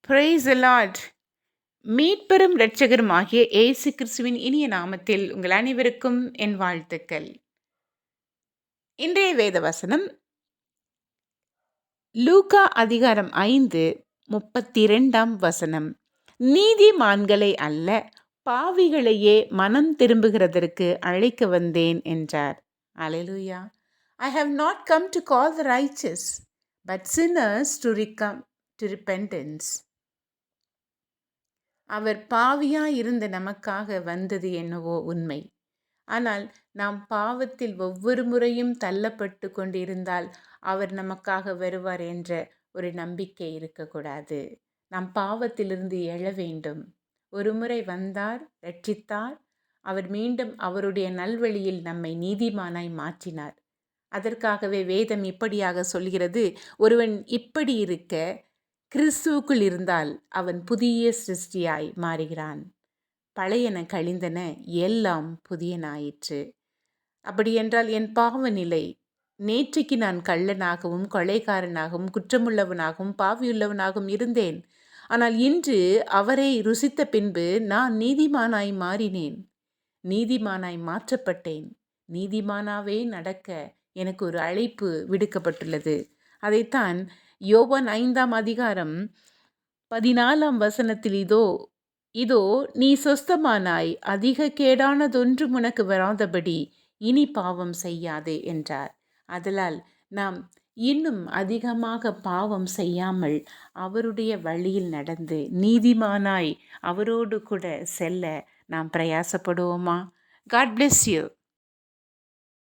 Praise the Lord. மீட்பெரும் இரட்சகரும் ஆகிய இயேசு கிறிஸ்துவின் இனிய நாமத்தில் உங்கள் அனைவருக்கும் என் வாழ்த்துக்கள். இன்றைய வேத வசனம் லூக்கா அதிகாரம் 5:32 நீதிமான்களை அல்ல பாவிகளையே மனம் திரும்புகிறதற்கு அழைக்க வந்தேன் என்றார். அல்லேலூயா. I have not come to call the righteous, but sinners to come to repentance. அவர் பாவியாய் இருந்த நமக்காக வந்தது என்னவோ உண்மை. ஆனால் நாம் பாவத்தில் ஒவ்வொரு முறையும் தள்ளப்பட்டு கொண்டிருந்தால் அவர் நமக்காக வருவார் என்ற ஒரு நம்பிக்கை இருக்கக்கூடாது. நாம் பாவத்திலிருந்து எழ வேண்டும். ஒரு முறை வந்தார், ரட்சித்தார். அவர் மீண்டும் அவருடைய நல்வழியில் நம்மை நீதிமானாய் மாற்றினார். அதற்காகவே வேதம் இப்படியாக சொல்கிறது, ஒருவன் இப்படி இருக்க கிறிஸ்துவுக்குள் இருந்தால் அவன் புதிய சிருஷ்டியாய் மாறுகிறான். பழையன கழிந்தன, எல்லாம் புதியனாயிற்று. அப்படியென்றால் என் பாவ நிலை, நேற்றைக்கு நான் கள்ளனாகவும் கொலைகாரனாகவும் குற்றமுள்ளவனாகவும் பாவியுள்ளவனாகவும் இருந்தேன். ஆனால் இன்று அவரை ருசித்த பின்பு நான் நீதிமானாய் மாறினேன், நீதிமானாய் மாற்றப்பட்டேன். நீதிமானாவே நடக்க எனக்கு ஒரு அழைப்பு விடுக்கப்பட்டுள்ளது. அதைத்தான் யோவான் 5:14 இதோ நீ சொஸ்தமானாய், அதிக கேடானதொன்றும் உனக்கு வராதபடி இனி பாவம் செய்யாதே என்றார். ஆதலால் நாம் இன்னும் அதிகமாக பாவம் செய்யாமல் அவருடைய வழியில் நடந்து நீதிமானாய் அவரோடு கூட செல்ல நாம் பிரயாசப்படுவோமா? God bless you.